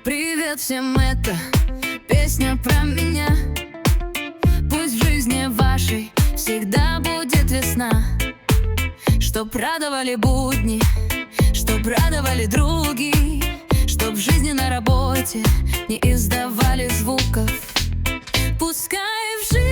Привет всем, это песня про меня. Пусть в жизни вашей всегда будет весна. Чтоб радовали будни, чтоб радовали други, чтоб в жизни на работе не издавали звуков. Пускай в жизни